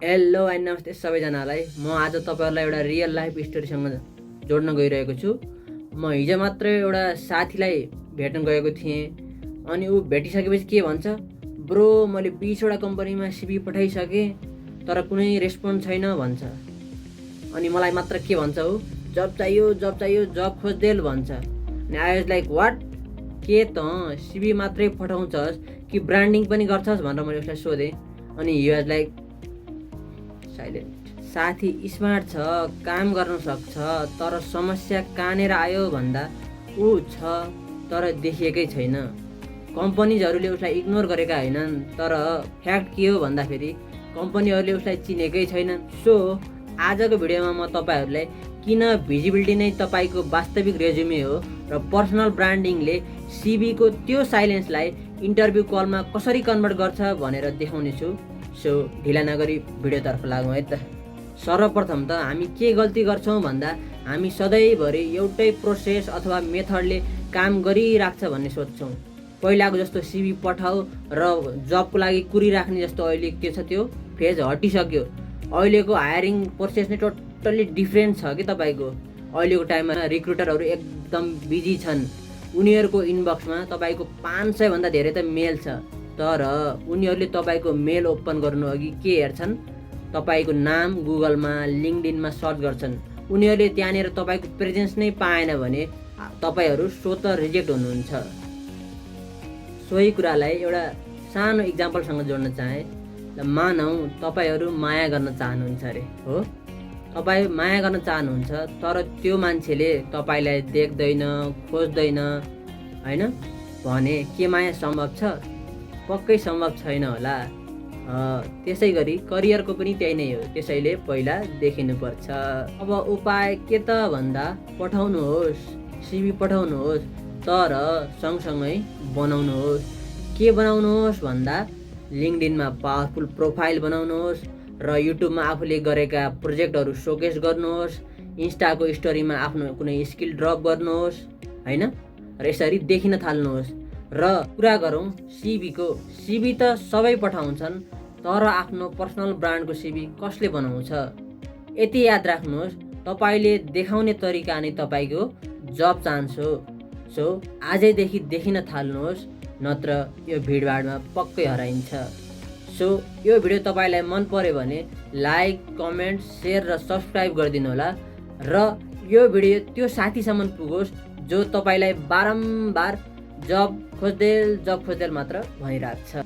Hello and नमस्ते सबैजनालाई। म आज तपाईँहरूलाई एउटा रियल लाइफ स्टोरीसँग जोड्न गइरहेको छु। म हिजो मात्रै एउटा साथीलाई भेट्न गएको थिएँ। अनि ऊ भेटिसकेपछि के भन्छ, ब्रो मैले 20वटा कम्पनीमा सिभी पठाइसकेँ तर कुनै रेस्पोन्स छैन भन्छ। अनि मलाई मात्र के भन्छ, ऊ जब चाहियो जब खोज्देल भन्छ। अनि आई वाज लाइक वाट, के त सिभी मात्रै पठाउँछस् कि ब्रान्डिङ पनि गर्छस् भनेर मैले उसलाई सोधेँ। अनि हि वाज लाइक साइलेन्ट। साथी स्मार्ट छ, काम गर्न सक्छ, तर समस्या कहाँनिर आयो भन्दा ऊ छ तर देखिएकै छैन। कम्पनीजहरूले उसलाई इग्नोर गरेका होइनन्, तर फ्याक्ट के हो भन्दाखेरि कम्पनीहरूले उसलाई चिनेकै छैनन्। सो आजको भिडियोमा म तपाईँहरूलाई किन भिजिबिलिटी नै तपाईँको वास्तविक रेज्युमे हो र पर्सनल ब्रान्डिङले सिभीको त्यो साइलेन्सलाई इन्टरभ्यू कलमा कसरी कन्भर्ट गर्छ भनेर देखाउने छु। सो ढिला नगरी भिडियोतर्फ लागौँ है त। सर्वप्रथम त हामी के गल्ती गर्छौँ भन्दा हामी सधैँभरि एउटै प्रोसेस अथवा मेथडले काम गरिराख्छ भन्ने सोध्छौँ। पहिलाको जस्तो सिभी पठाऊ र जबको लागि कुरिराख्ने जस्तो अहिले के छ, त्यो फेज हटिसक्यो। अहिलेको हायरिङ प्रोसेस नै टोटल्ली डिफ्रेन्ट छ कि तपाईँको। अहिलेको टाइममा रिक्रुटरहरू एकदम बिजी छन्। उनीहरूको इनबक्समा तपाईँको 500 भन्दा धेरै त मेल छ, तर उनीहरूले तपाईँको मेल ओपन गर्नु अघि के हेर्छन्, तपाईँको नाम गुगलमा लिङ्कडिनमा सर्च गर्छन्। उनीहरूले त्यहाँनिर तपाईँको प्रेजेन्स नै पाएन भने तपाईँहरू स्वतः रिजेक्ट हुनुहुन्छ। सोही कुरालाई एउटा सानो इक्जाम्पलसँग जोड्न चाहे। मानौँ तपाईँहरू माया गर्न चाहनुहुन्छ अरे, हो तपाईँ माया गर्न चाहनुहुन्छ तर त्यो मान्छेले तपाईँलाई देख्दैन, खोज्दैन होइन भने के माया सम्भव छ? पक्कै सम्भव छैन होला। त्यसै गरी करियरको पनि त्यही नै हो। त्यसैले पहिला देखिनुपर्छ। अब उपाय के त भन्दा पठाउनुहोस्, सिभी पठाउनुहोस्, तर सँगसँगै बनाउनुहोस्। के बनाउनुहोस् भन्दा लिङ्कडिनमा पावरफुल प्रोफाइल बनाउनुहोस् र युट्युबमा आफूले गरेका प्रोजेक्टहरू सोकेस गर्नुहोस्। इन्स्टाको स्टोरीमा आफ्नो कुनै स्किल ड्रप गर्नुहोस् होइन, र यसरी देखिन थाल्नुहोस्। र कुरा गरौँ सिभीको। सिभी त सबै पठाउँछन्, तर आफ्नो पर्सनल ब्रान्डको सिभी कसले बनाउँछ? यति याद राख्नुहोस्, तपाईँले देखाउने तरिका नै तपाईँको जब चान्स हो। सो आजैदेखि देखिन थाल्नुहोस्, नत्र यो भिडभाडमा पक्कै हराइन्छ। सो यो भिडियो तपाईँलाई मन पर्यो भने लाइक, कमेन्ट, सेयर र सब्सक्राइब गरिदिनु होला। र यो भिडियो त्यो साथीसम्म पुगोस् जो तपाईँलाई बारम्बार जब खोज्देल मात्र भनिरहेको छ।